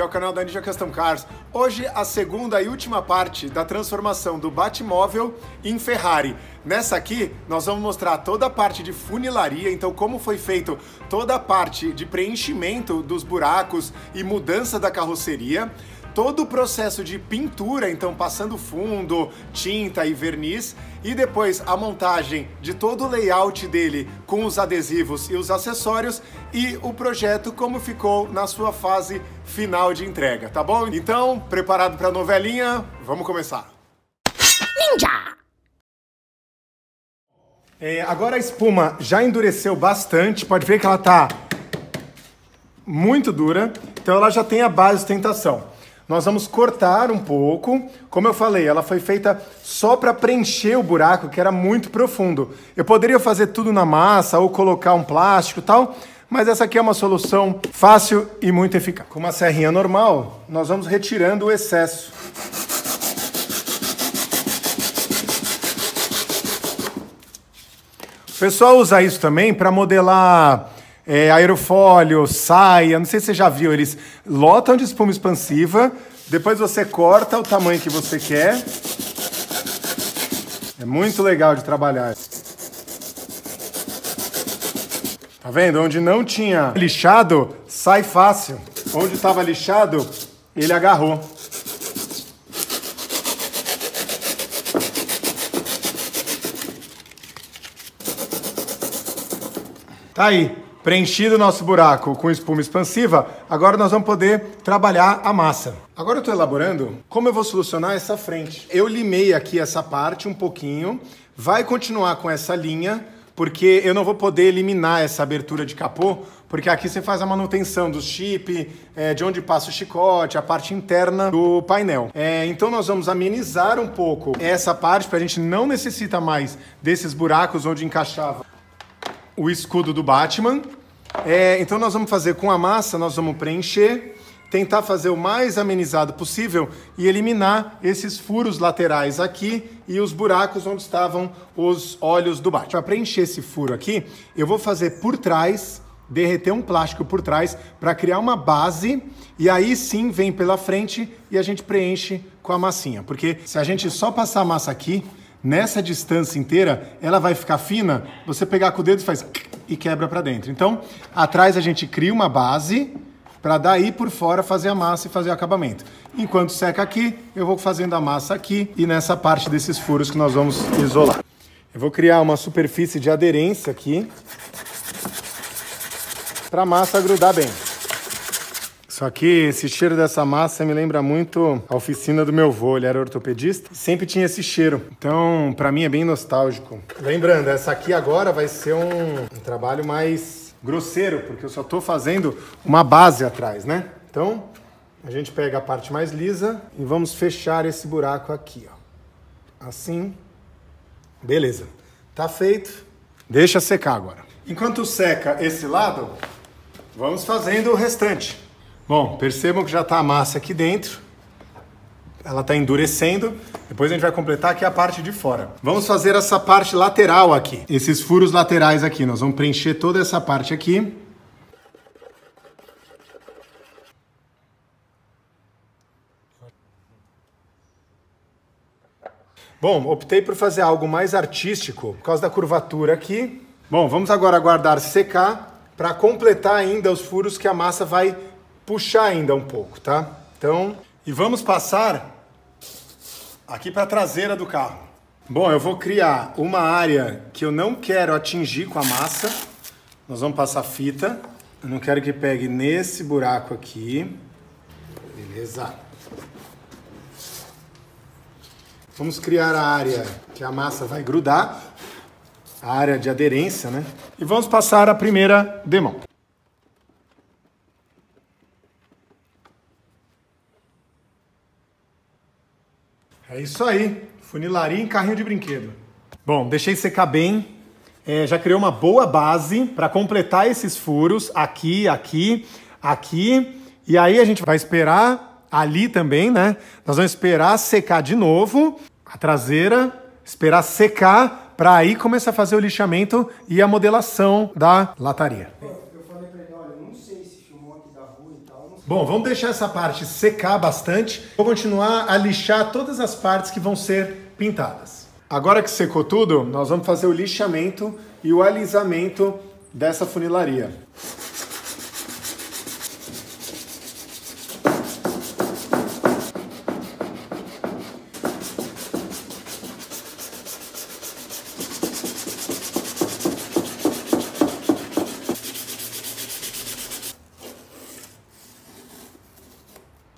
ao canal da Ninja Custom Cars. Hoje a segunda e última parte da transformação do Batmóvel em Ferrari. Nessa aqui nós vamos mostrar toda a parte de funilaria, então como foi feito toda a parte de preenchimento dos buracos e mudança da carroceria. Todo o processo de pintura, então passando fundo, tinta e verniz, e depois a montagem de todo o layout dele com os adesivos e os acessórios e o projeto como ficou na sua fase final de entrega, tá bom? Então, preparado para a novelinha? Vamos começar! Ninja! Agora a espuma já endureceu bastante, pode ver que ela tá muito dura, então ela já tem a base de sustentação. Nós vamos cortar um pouco. Como eu falei, ela foi feita só para preencher o buraco, que era muito profundo. Eu poderia fazer tudo na massa ou colocar um plástico e tal, mas essa aqui é uma solução fácil e muito eficaz. Com uma serrinha normal, nós vamos retirando o excesso. O pessoal usa isso também para modelar aerofólio, saia, não sei se você já viu, eles lotam de espuma expansiva, depois você corta o tamanho que você quer. É muito legal de trabalhar. Tá vendo? Onde não tinha lixado, sai fácil. Onde estava lixado, ele agarrou. Tá aí. Preenchido o nosso buraco com espuma expansiva, agora nós vamos poder trabalhar a massa. Agora eu estou elaborando como eu vou solucionar essa frente. Eu limei aqui essa parte um pouquinho, vai continuar com essa linha, porque eu não vou poder eliminar essa abertura de capô, porque aqui você faz a manutenção do chip, de onde passa o chicote, a parte interna do painel. Então nós vamos amenizar um pouco essa parte, para a gente não necessita mais desses buracos onde encaixava o escudo do Batman. Então nós vamos fazer com a massa, nós vamos preencher, tentar fazer o mais amenizado possível e eliminar esses furos laterais aqui e os buracos onde estavam os olhos do Batman. Para preencher esse furo aqui, eu vou fazer por trás, derreter um plástico por trás para criar uma base e aí sim vem pela frente e a gente preenche com a massinha. Porque se a gente só passar a massa aqui, nessa distância inteira, ela vai ficar fina, você pegar com o dedo faz e quebra para dentro. Então, atrás a gente cria uma base para daí por fora fazer a massa e fazer o acabamento. Enquanto seca aqui, eu vou fazendo a massa aqui e nessa parte desses furos que nós vamos isolar. Eu vou criar uma superfície de aderência aqui para a massa grudar bem. Só que esse cheiro dessa massa me lembra muito a oficina do meu avô, ele era ortopedista, sempre tinha esse cheiro. Então, pra mim é bem nostálgico. Lembrando, essa aqui agora vai ser um trabalho mais grosseiro, porque eu só tô fazendo uma base atrás, né? Então, a gente pega a parte mais lisa e vamos fechar esse buraco aqui, ó. Assim. Beleza. Tá feito. Deixa secar agora. Enquanto seca esse lado, vamos fazendo o restante. Bom, percebam que já está a massa aqui dentro, ela está endurecendo, depois a gente vai completar aqui a parte de fora. Vamos fazer essa parte lateral aqui, esses furos laterais aqui, nós vamos preencher toda essa parte aqui. Bom, optei por fazer algo mais artístico, por causa da curvatura aqui. Bom, vamos agora aguardar secar para completar ainda os furos que a massa vai puxar ainda um pouco, tá? Então, e vamos passar aqui para a traseira do carro. Bom, eu vou criar uma área que eu não quero atingir com a massa. Nós vamos passar fita. Eu não quero que pegue nesse buraco aqui. Beleza. Vamos criar a área que a massa vai grudar. A área de aderência, né? E vamos passar a primeira demão. É isso aí, funilaria em carrinho de brinquedo. Bom, deixei secar bem, já criou uma boa base para completar esses furos aqui, aqui, aqui. E aí a gente vai esperar ali também, né? Nós vamos esperar secar de novo a traseira, esperar secar para aí começar a fazer o lixamento e a modelação da lataria. Eu falei pra ele, olha, não sei se filmou aqui da rua e tal, não Bom, vamos deixar essa parte secar bastante. Vou continuar a lixar todas as partes que vão ser pintadas. Agora que secou tudo, nós vamos fazer o lixamento e o alisamento dessa funilaria.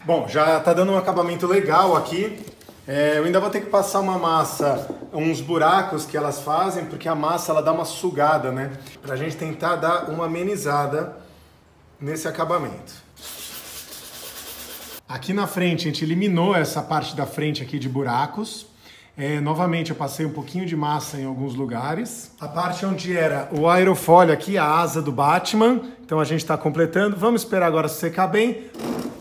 Bom, já tá dando um acabamento legal aqui. Eu ainda vou ter que passar uma massa, uns buracos que elas fazem, porque a massa ela dá uma sugada, né? Pra gente tentar dar uma amenizada nesse acabamento. Aqui na frente a gente eliminou essa parte da frente aqui de buracos. Novamente eu passei um pouquinho de massa em alguns lugares. A parte onde era o aerofólio aqui, a asa do Batman. Então a gente está completando. Vamos esperar agora secar bem.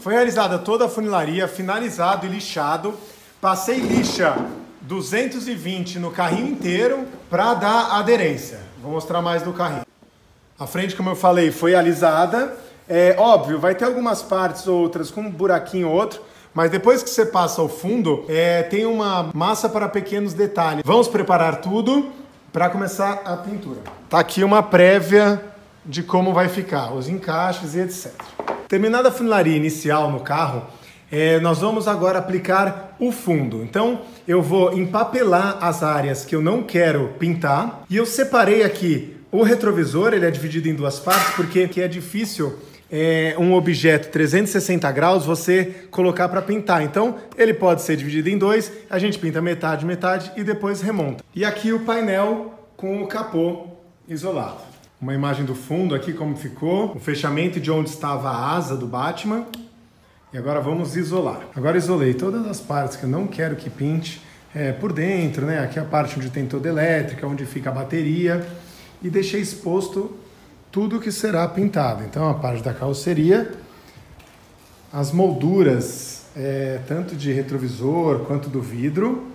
Foi realizada toda a funilaria, finalizado e lixado. Passei lixa 220 no carrinho inteiro para dar aderência. Vou mostrar mais do carrinho. A frente, como eu falei, foi alisada. Óbvio, vai ter algumas partes ou outras com um buraquinho ou outro, mas depois que você passa o fundo, tem uma massa para pequenos detalhes. Vamos preparar tudo para começar a pintura. Tá aqui uma prévia de como vai ficar, os encaixes e etc. Terminada a funilaria inicial no carro, nós vamos agora aplicar o fundo. Então eu vou empapelar as áreas que eu não quero pintar e eu separei aqui o retrovisor, ele é dividido em duas partes porque é difícil um objeto 360 graus você colocar para pintar. Então ele pode ser dividido em dois, a gente pinta metade, metade e depois remonta. E aqui o painel com o capô isolado. Uma imagem do fundo aqui como ficou, o fechamento de onde estava a asa do Batman. E agora vamos isolar. Agora isolei todas as partes que eu não quero que pinte por dentro, né? Aqui é a parte onde tem toda elétrica, onde fica a bateria. E deixei exposto tudo que será pintado. Então a parte da carroceria, as molduras, tanto de retrovisor quanto do vidro,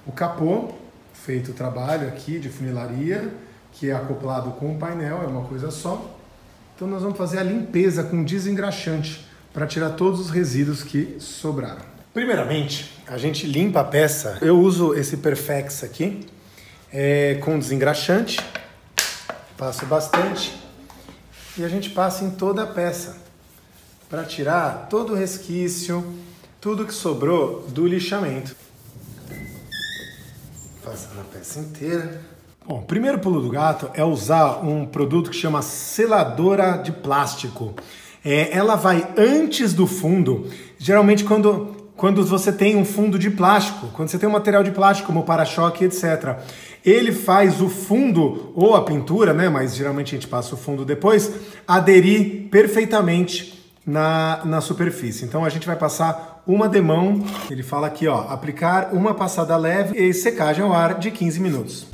o capô, feito o trabalho aqui de funilaria, que é acoplado com o painel, é uma coisa só. Então nós vamos fazer a limpeza com desengraxante para tirar todos os resíduos que sobraram. Primeiramente, a gente limpa a peça. Eu uso esse Perfex aqui, com desengraxante. Passo bastante e a gente passa em toda a peça para tirar todo o resquício, tudo que sobrou do lixamento. Passando a peça inteira. Bom, o primeiro pulo do gato é usar um produto que chama seladora de plástico. Ela vai antes do fundo, geralmente quando você tem um fundo de plástico, quando você tem um material de plástico como para-choque, etc. Ele faz o fundo, ou a pintura, né, mas geralmente a gente passa o fundo depois, aderir perfeitamente na superfície. Então a gente vai passar uma demão, ele fala aqui, ó, aplicar uma passada leve e secagem ao ar de 15 minutos.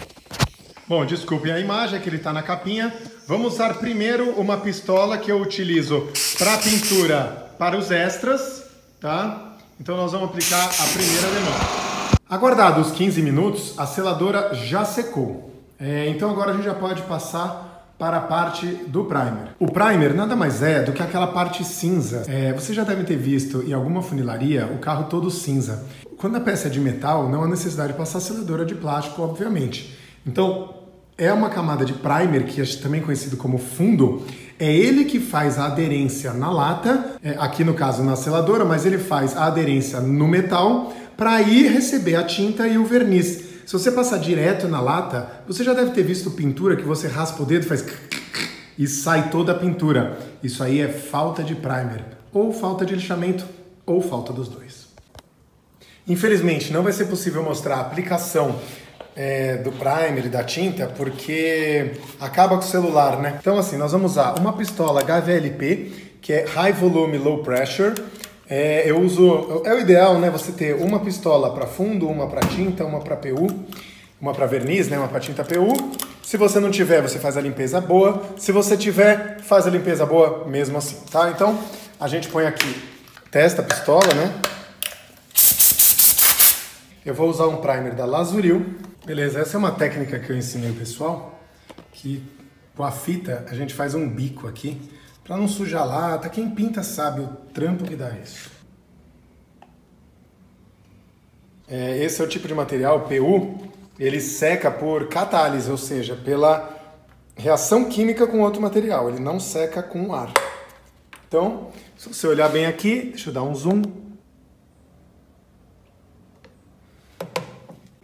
Bom, desculpem a imagem, é que ele está na capinha. Vamos usar primeiro uma pistola que eu utilizo para pintura para os extras, tá? Então nós vamos aplicar a primeira demão. Aguardados os 15 minutos, a seladora já secou. Então agora a gente já pode passar para a parte do primer. O primer nada mais é do que aquela parte cinza. Você já deve ter visto em alguma funilaria o carro todo cinza. Quando a peça é de metal, não há necessidade de passar seladora de plástico, obviamente. Então, é uma camada de primer, que é também conhecido como fundo. É ele que faz a aderência na lata, aqui no caso na seladora, mas ele faz a aderência no metal para ir receber a tinta e o verniz. Se você passar direto na lata, você já deve ter visto pintura que você raspa o dedo, faz e sai toda a pintura. Isso aí é falta de primer, ou falta de lixamento, ou falta dos dois. Infelizmente, não vai ser possível mostrar a aplicação do primer e da tinta, porque acaba com o celular, né? Então assim, nós vamos usar uma pistola HVLP, que é High Volume Low Pressure. É o ideal, né? Você ter uma pistola para fundo, uma para tinta, uma para PU, uma para verniz, né? Uma para tinta PU. Se você não tiver, você faz a limpeza boa. Se você tiver, faz a limpeza boa mesmo assim, tá? Então, a gente põe aqui, testa a pistola, né? Eu vou usar um primer da Lazuril. Beleza, essa é uma técnica que eu ensinei ao pessoal, que com a fita a gente faz um bico aqui Para não sujar a lata. Quem pinta sabe o trampo que dá isso. Esse é o tipo de material, PU, ele seca por catálise, ou seja, pela reação química com outro material. Ele não seca com ar. Então, se você olhar bem aqui, deixa eu dar um zoom.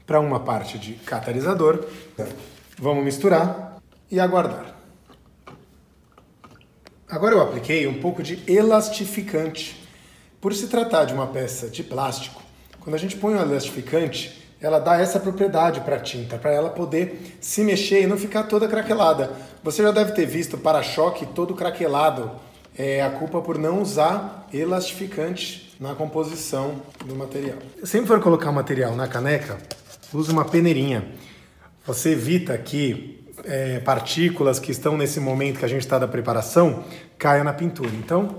Para uma parte de catalisador, vamos misturar e aguardar. Agora eu apliquei um pouco de elastificante. Por se tratar de uma peça de plástico, quando a gente põe um elastificante, ela dá essa propriedade para a tinta, para ela poder se mexer e não ficar toda craquelada. Você já deve ter visto o para-choque todo craquelado. É a culpa por não usar elastificante na composição do material. Se sempre for colocar o material na caneca, use uma peneirinha. Você evita que partículas que estão nesse momento que a gente está da preparação caiam na pintura. Então,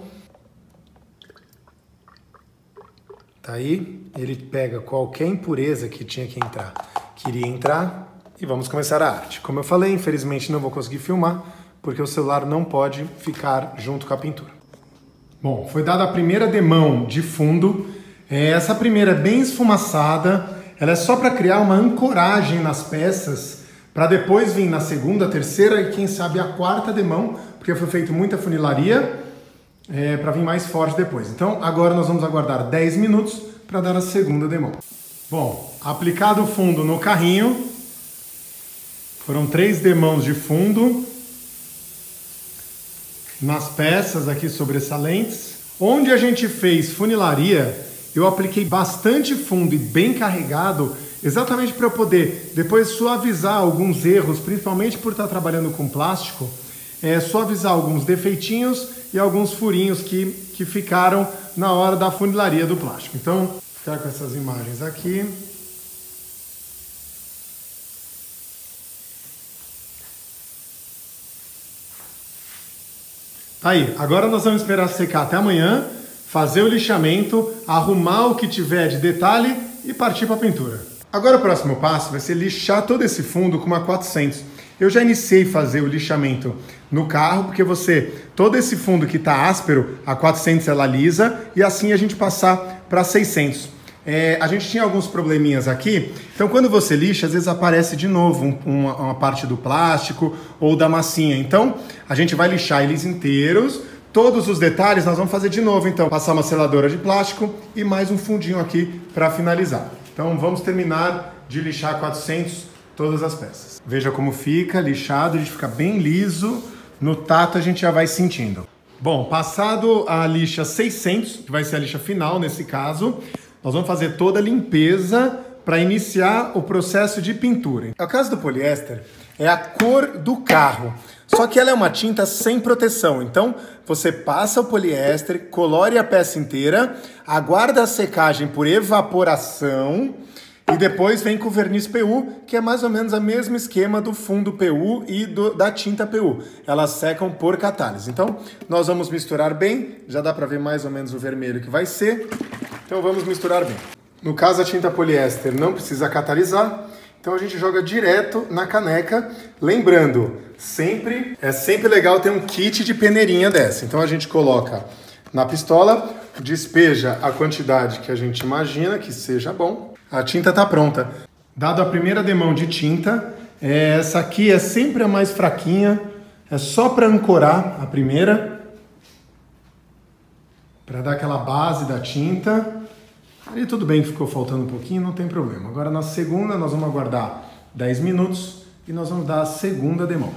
tá aí, ele pega qualquer impureza que tinha que entrar, queria entrar, e vamos começar a arte. Como eu falei, infelizmente não vou conseguir filmar, porque o celular não pode ficar junto com a pintura. Bom, foi dada a primeira demão de fundo. Essa primeira é bem esfumaçada, ela é só para criar uma ancoragem nas peças, para depois vir na segunda, terceira e quem sabe a quarta demão, porque foi feito muita funilaria, para vir mais forte depois. Então agora nós vamos aguardar 10 minutos para dar a segunda demão. Bom, aplicado o fundo no carrinho, foram 3 demãos de fundo nas peças aqui sobressalentes. Onde a gente fez funilaria, eu apliquei bastante fundo e bem carregado, exatamente para eu poder depois suavizar alguns erros, principalmente por estar trabalhando com plástico, suavizar alguns defeitinhos e alguns furinhos que ficaram na hora da funilaria do plástico. Então, vou ficar com essas imagens aqui. Tá aí, agora nós vamos esperar secar até amanhã, fazer o lixamento, arrumar o que tiver de detalhe e partir para a pintura. Agora o próximo passo vai ser lixar todo esse fundo com uma 400. Eu já iniciei a fazer o lixamento no carro, porque todo esse fundo que está áspero, a 400 ela lisa, e assim a gente passar para 600. A gente tinha alguns probleminhas aqui, então quando você lixa, às vezes aparece de novo uma parte do plástico ou da massinha. Então a gente vai lixar eles inteiros, todos os detalhes nós vamos fazer de novo. Então passar uma seladora de plástico e mais um fundinho aqui para finalizar. Então vamos terminar de lixar 400 todas as peças. Veja como fica lixado, a gente fica bem liso, no tato a gente já vai sentindo. Bom, passado a lixa 600, que vai ser a lixa final nesse caso, nós vamos fazer toda a limpeza para iniciar o processo de pintura. O caso do poliéster é a cor do carro, só que ela é uma tinta sem proteção. Então você passa o poliéster, colore a peça inteira, aguarda a secagem por evaporação e depois vem com o verniz PU, que é mais ou menos o mesmo esquema do fundo PU e da tinta PU. Elas secam por catálise. Então nós vamos misturar bem, já dá para ver mais ou menos o vermelho que vai ser. Então vamos misturar bem. No caso a tinta poliéster não precisa catalisar, então a gente joga direto na caneca. Lembrando, é sempre legal ter um kit de peneirinha dessa. Então a gente coloca na pistola, despeja a quantidade que a gente imagina que seja bom. A tinta está pronta. Dado a primeira demão de tinta, essa aqui é sempre a mais fraquinha, é só para ancorar a primeira, para dar aquela base da tinta. Ali tudo bem que ficou faltando um pouquinho, não tem problema. Agora na segunda nós vamos aguardar 10 minutos e nós vamos dar a segunda demão.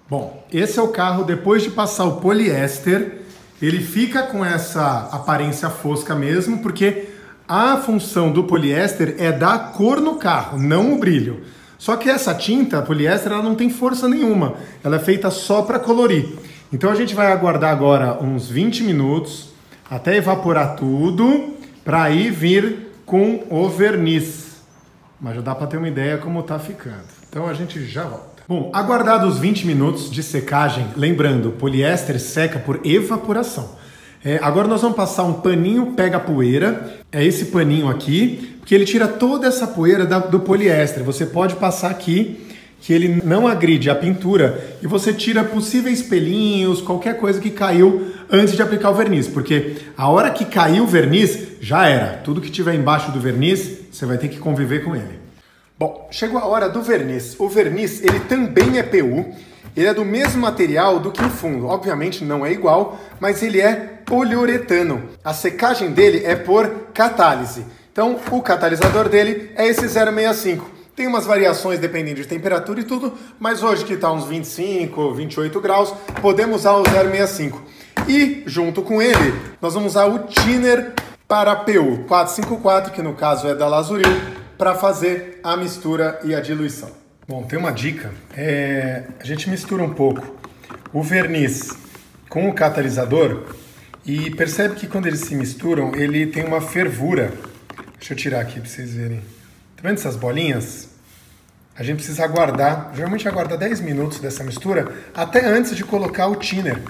Bom, esse é o carro depois de passar o poliéster. Ele fica com essa aparência fosca mesmo, porque a função do poliéster é dar cor no carro, não o brilho. Só que essa tinta, a poliéster, ela não tem força nenhuma. Ela é feita só para colorir. Então a gente vai aguardar agora uns 20 minutos até evaporar tudo, para aí vir com o verniz. Mas já dá para ter uma ideia como está ficando. Então a gente já volta. Bom, aguardados 20 minutos de secagem, lembrando, o poliéster seca por evaporação. Agora nós vamos passar um paninho pega-poeira, é esse paninho aqui, porque ele tira toda essa poeira do poliéster. Você pode passar aqui, que ele não agride a pintura e você tira possíveis pelinhos, qualquer coisa que caiu antes de aplicar o verniz, porque a hora que caiu o verniz, já era. Tudo que tiver embaixo do verniz, você vai ter que conviver com ele. Bom, chegou a hora do verniz. O verniz, ele também é PU, ele é do mesmo material do que o fundo. Obviamente não é igual, mas ele é poliuretano. A secagem dele é por catálise. Então, o catalisador dele é esse 065. Tem umas variações dependendo de temperatura e tudo, mas hoje que está uns 25, 28 graus, podemos usar o 065. E, junto com ele, nós vamos usar o Thinner para PU 454, que no caso é da Lazuril, para fazer a mistura e a diluição. Bom, tem uma dica. A gente mistura um pouco o verniz com o catalisador e percebe que quando eles se misturam, ele tem uma fervura. Deixa eu tirar aqui para vocês verem. Tá vendo essas bolinhas? A gente precisa aguardar, geralmente aguarda 10 minutos dessa mistura, até antes de colocar o Thinner.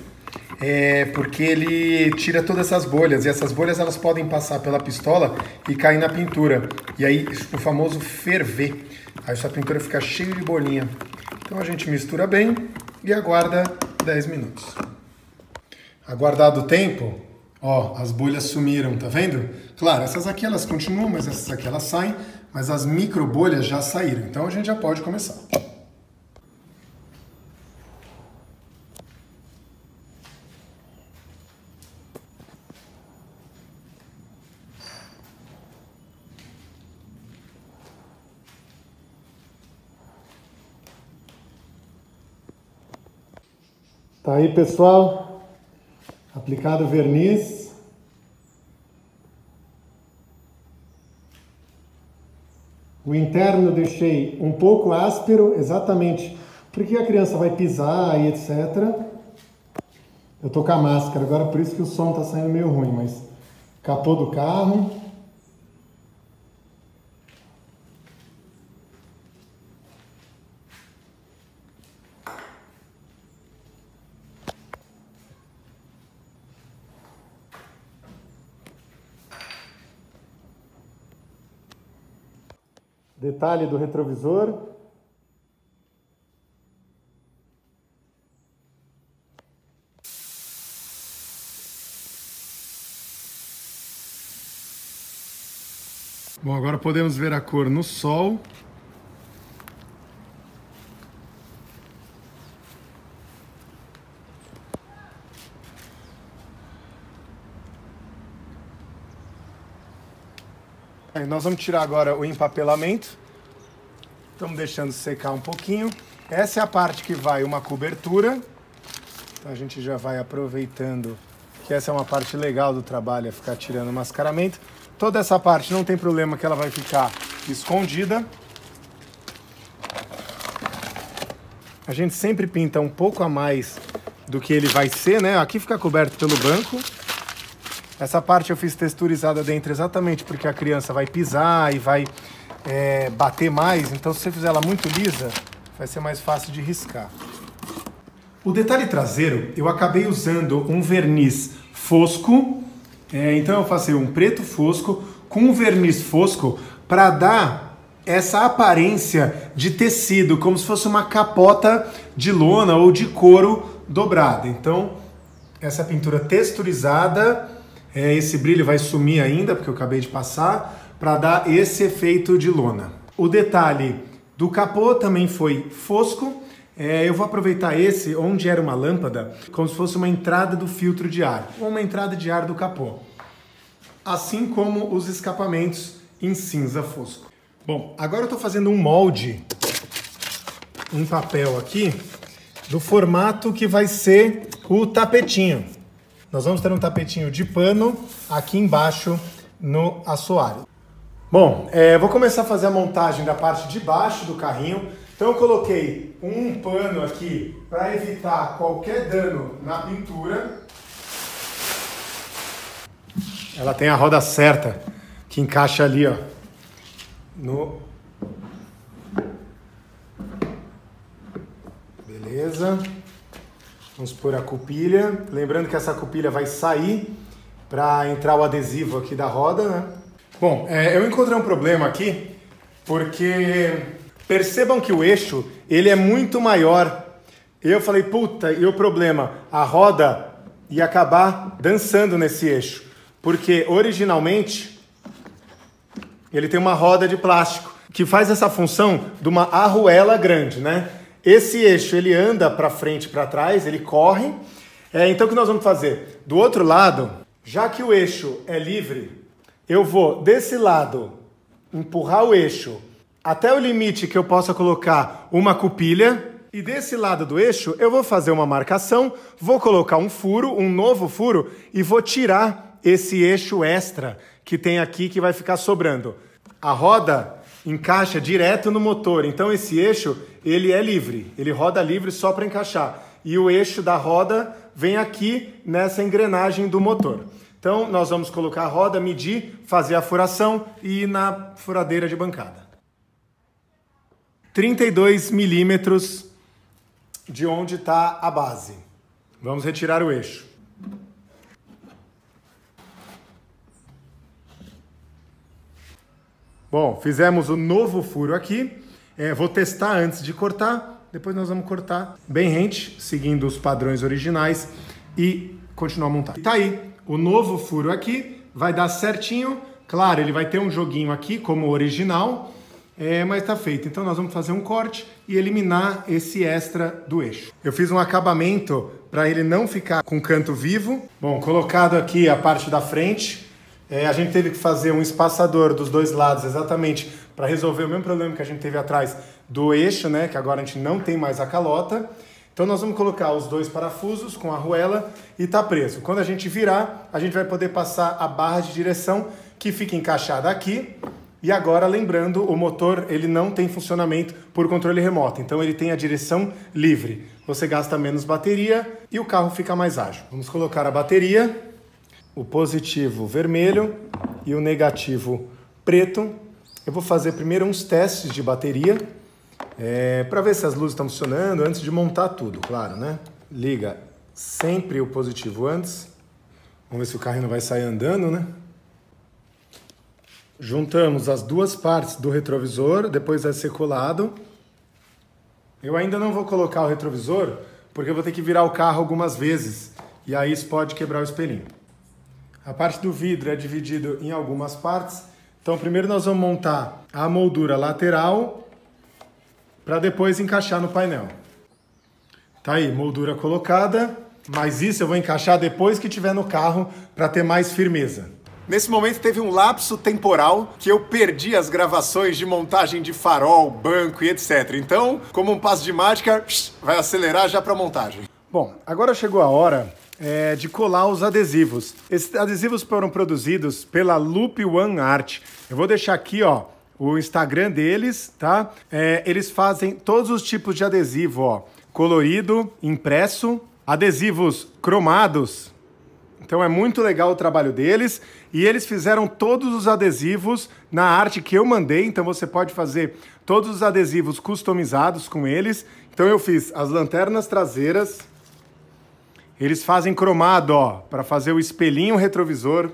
Porque ele tira todas essas bolhas, e essas bolhas elas podem passar pela pistola e cair na pintura. E aí o famoso ferver. Aí sua pintura fica cheia de bolinha. Então a gente mistura bem e aguarda 10 minutos. Aguardado o tempo, ó, as bolhas sumiram, tá vendo? Claro, essas aqui elas continuam, mas essas aqui elas saem, mas as micro bolhas já saíram. Então a gente já pode começar. Tá aí, pessoal, aplicado o verniz. O interno eu deixei um pouco áspero, exatamente porque a criança vai pisar e etc. Eu tô com a máscara agora, por isso que o som tá saindo meio ruim, mas capô do carro. Detalhe do retrovisor. Bom, agora podemos ver a cor no sol. Aí nós vamos tirar agora o empapelamento. Estamos deixando secar um pouquinho. Essa é a parte que vai uma cobertura. Então a gente já vai aproveitando que essa é uma parte legal do trabalho, é ficar tirando o mascaramento. Toda essa parte não tem problema que ela vai ficar escondida. A gente sempre pinta um pouco a mais do que ele vai ser, né? Aqui fica coberto pelo branco. Essa parte eu fiz texturizada dentro exatamente porque a criança vai pisar e vai bater mais. Então se você fizer ela muito lisa, vai ser mais fácil de riscar. O detalhe traseiro, eu acabei usando um verniz fosco. Então eu faço um preto fosco com um verniz fosco para dar essa aparência de tecido, como se fosse uma capota de lona ou de couro dobrada. Então essa pintura texturizada, esse brilho vai sumir ainda, porque eu acabei de passar, para dar esse efeito de lona. O detalhe do capô também foi fosco. Eu vou aproveitar esse, onde era uma lâmpada, como se fosse uma entrada do filtro de ar, ou uma entrada de ar do capô. Assim como os escapamentos em cinza fosco. Bom, agora eu estou fazendo um molde em papel aqui, do formato que vai ser o tapetinho. Nós vamos ter um tapetinho de pano aqui embaixo no assoalho. Bom, vou começar a fazer a montagem da parte de baixo do carrinho. Então eu coloquei um pano aqui para evitar qualquer dano na pintura. Ela tem a roda certa, que encaixa ali, ó, Beleza. Vamos pôr a cupilha. Lembrando que essa cupilha vai sair para entrar o adesivo aqui da roda, né? Bom, eu encontrei um problema aqui, porque Percebam que o eixo, ele é muito maior. Eu falei, puta, e o problema? A roda ia acabar dançando nesse eixo. Porque, originalmente, ele tem uma roda de plástico, que faz essa função de uma arruela grande, né? Esse eixo, ele anda para frente e para trás, ele corre. Então, o que nós vamos fazer? Do outro lado, já que o eixo é livre, eu vou, desse lado, empurrar o eixo até o limite que eu possa colocar uma cupilha. E desse lado do eixo, eu vou fazer uma marcação, vou colocar um furo, um novo furo, e vou tirar esse eixo extra que tem aqui, que vai ficar sobrando. A roda encaixa direto no motor, então esse eixo, ele é livre, ele roda livre só para encaixar. E o eixo da roda vem aqui nessa engrenagem do motor. Então, nós vamos colocar a roda, medir, fazer a furação e ir na furadeira de bancada. 32 milímetros de onde está a base. Vamos retirar o eixo. Bom, fizemos o novo furo aqui. Vou testar antes de cortar. Depois nós vamos cortar bem rente, seguindo os padrões originais e continuar a montar. Tá aí, o novo furo aqui vai dar certinho. Claro, ele vai ter um joguinho aqui, como o original, mas tá feito. Então nós vamos fazer um corte e eliminar esse extra do eixo. Eu fiz um acabamento para ele não ficar com canto vivo. Bom, colocado aqui a parte da frente, a gente teve que fazer um espaçador dos dois lados exatamente para resolver o mesmo problema que a gente teve atrás do eixo, né? Que agora a gente não tem mais a calota. Então nós vamos colocar os dois parafusos com a arruela e tá preso. Quando a gente virar, a gente vai poder passar a barra de direção que fica encaixada aqui. E agora, lembrando, o motor ele não tem funcionamento por controle remoto, então ele tem a direção livre. Você gasta menos bateria e o carro fica mais ágil. Vamos colocar a bateria, o positivo vermelho e o negativo preto. Eu vou fazer primeiro uns testes de bateria, para ver se as luzes estão funcionando antes de montar tudo, claro, né? Liga sempre o positivo antes. Vamos ver se o carro não vai sair andando, né? Juntamos as duas partes do retrovisor, depois vai ser colado. Eu ainda não vou colocar o retrovisor, porque eu vou ter que virar o carro algumas vezes, e aí isso pode quebrar o espelhinho. A parte do vidro é dividido em algumas partes, então primeiro nós vamos montar a moldura lateral, para depois encaixar no painel. Tá aí, moldura colocada, mas isso eu vou encaixar depois que tiver no carro, para ter mais firmeza. Nesse momento teve um lapso temporal que eu perdi as gravações de montagem de farol, banco e etc. Então, como um passo de mágica, vai acelerar já para a montagem. Bom, agora chegou a hora de colar os adesivos. Esses adesivos foram produzidos pela Loop One Art. Eu vou deixar aqui, ó, o Instagram deles, tá? Eles fazem todos os tipos de adesivo, ó, colorido, impresso, adesivos cromados. Então é muito legal o trabalho deles e eles fizeram todos os adesivos na arte que eu mandei, então você pode fazer todos os adesivos customizados com eles. Então eu fiz as lanternas traseiras, eles fazem cromado, ó, para fazer o espelhinho retrovisor,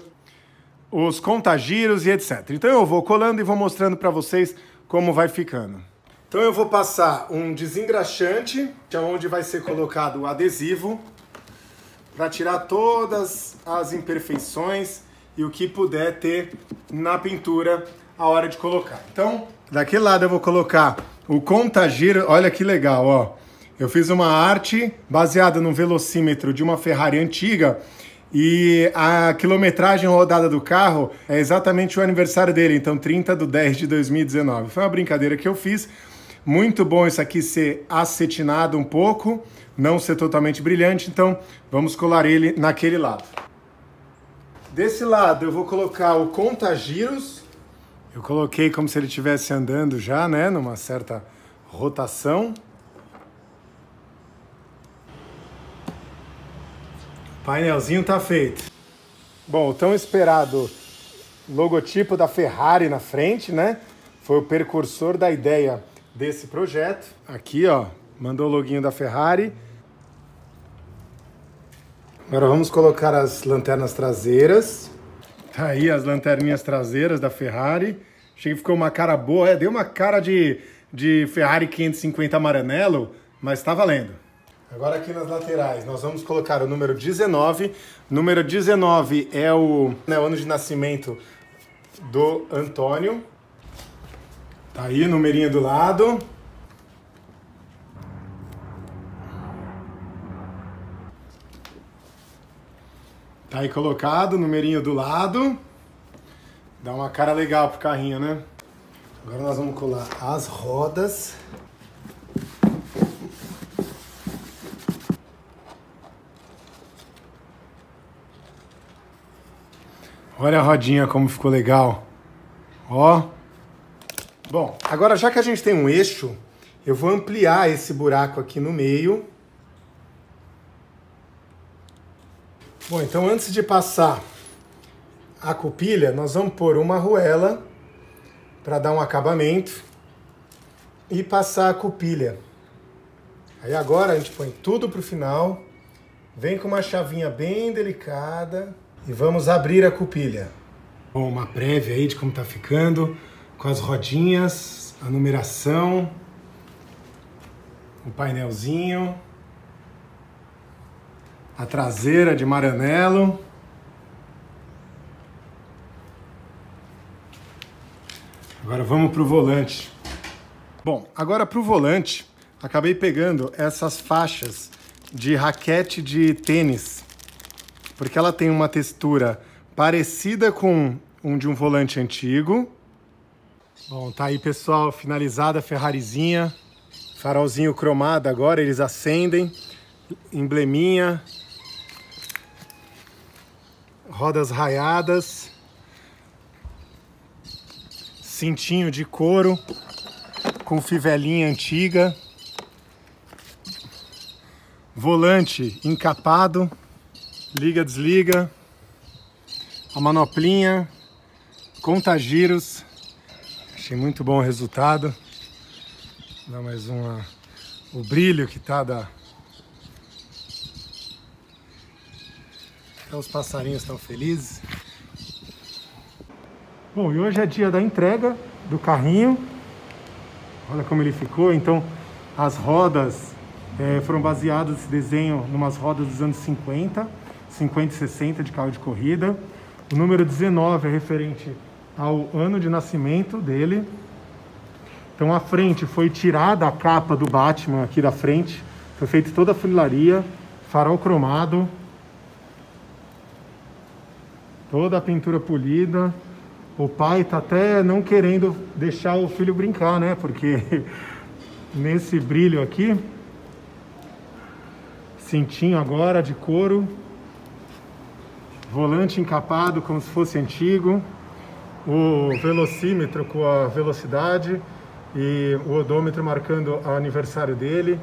os contagiros e etc. Então eu vou colando e vou mostrando para vocês como vai ficando. Então eu vou passar um desengraxante, que é onde vai ser colocado o adesivo, para tirar todas as imperfeições e o que puder ter na pintura a hora de colocar. Então, daquele lado eu vou colocar o contagiro. Olha que legal, ó. Eu fiz uma arte baseada num velocímetro de uma Ferrari antiga e a quilometragem rodada do carro é exatamente o aniversário dele, então 30/10/2019. Foi uma brincadeira que eu fiz. Muito bom isso aqui ser acetinado um pouco, não ser totalmente brilhante, então vamos colar ele naquele lado. Desse lado eu vou colocar o contagiros. Eu coloquei como se ele estivesse andando já, né, numa certa rotação. O painelzinho tá feito. Bom, o tão esperado logotipo da Ferrari na frente, né? Foi o precursor da ideia desse projeto. Aqui, ó, mandou o loginho da Ferrari. Agora vamos colocar as lanternas traseiras. Tá aí as lanterninhas traseiras da Ferrari. Achei que ficou uma cara boa. Deu uma cara de de Ferrari 550 Maranello, mas tá valendo. Agora aqui nas laterais nós vamos colocar o número 19. Número 19 é o ano de nascimento do Antônio. Tá aí o numerinho do lado. Tá aí colocado o numerinho do lado. Dá uma cara legal pro carrinho, né? Agora nós vamos colar as rodas. Olha a rodinha como ficou legal. Ó. Bom, agora já que a gente tem um eixo, eu vou ampliar esse buraco aqui no meio. Bom, então antes de passar a cupilha, nós vamos pôr uma arruela para dar um acabamento e passar a cupilha. Aí agora a gente põe tudo pro final, vem com uma chavinha bem delicada e vamos abrir a cupilha. Bom, uma prévia aí de como tá ficando, com as rodinhas, a numeração, o painelzinho, a traseira de Maranello. Agora vamos para o volante. Bom, agora para o volante, acabei pegando essas faixas de raquete de tênis, porque ela tem uma textura parecida com de um volante antigo. Bom, tá aí, pessoal, finalizada a Ferrarizinha. Farolzinho cromado agora, eles acendem. Embleminha. Rodas raiadas. Cintinho de couro com fivelinha antiga. Volante encapado. Liga, desliga. A manoplinha. Conta-giros. Achei muito bom o resultado. Dá mais uma... O brilho que tá da... Até os passarinhos estão felizes. Bom, e hoje é dia da entrega do carrinho. Olha como ele ficou. Então, as rodas foram baseadas esse desenho em umas rodas dos anos 50 e 60 de carro de corrida. O número 19 é referente ao ano de nascimento dele. Então a frente foi tirada a capa do Batman aqui da frente. Foi feita toda a funilaria, farol cromado. Toda a pintura polida. O pai tá até não querendo deixar o filho brincar, né? Porque nesse brilho aqui, cintinho agora de couro, volante encapado como se fosse antigo, o velocímetro com a velocidade e o odômetro marcando o aniversário dele,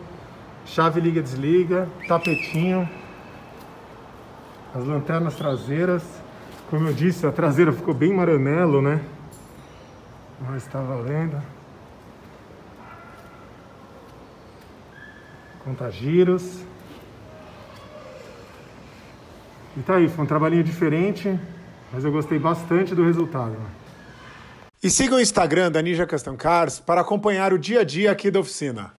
chave liga-desliga, tapetinho, as lanternas traseiras. Como eu disse, a traseira ficou bem Maranello, né? Mas tá valendo. Conta-giros. E tá aí, foi um trabalhinho diferente, mas eu gostei bastante do resultado. E siga o Instagram da Ninja Custom Cars para acompanhar o dia a dia aqui da oficina.